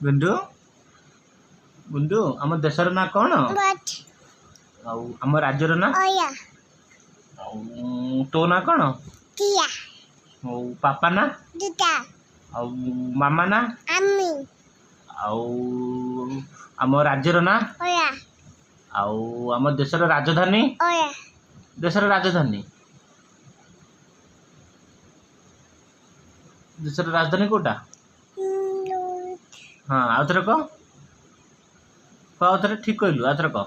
गुंडू गुंडू आम देशर ना कौन आम राज्यर ना तो ना कौन पापा ना मामा ना आम राज्यर ना आम देशर राजधानी देशर राजधानी देशर राजधानी कोटा हाँ आउथरे कह आउथरे ठीक कहलु आउथरे कह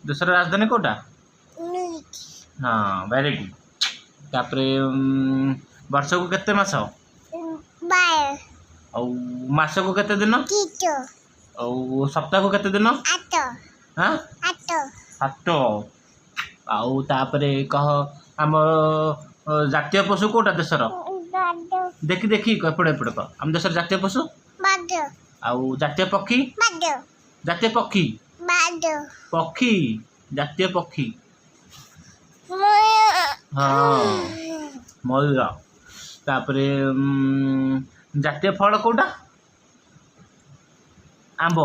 देशर राजधानी कोटा हाँ वेरी गुड तापरे वर्ष को केते मास मास को केते दिन सप्ताह को केते दिन हाँ 7 तापरे कह आम जातीय पशु कोटा देशर देखी देखी एपटे एपटे कह आम देशर जातीय पशु जातीय पक्षी जातीय पक्षी पक्षी जातीय पक्षी हाँ मयूर तापरे जातीय फल कोटा आंब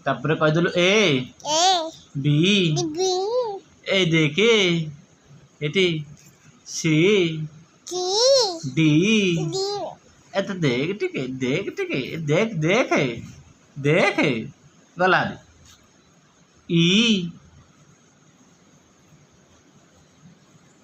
तापरे कहीदेलु ए बी ए देखे एटी सी डी ए तो देख टिके देख देख देख गला ई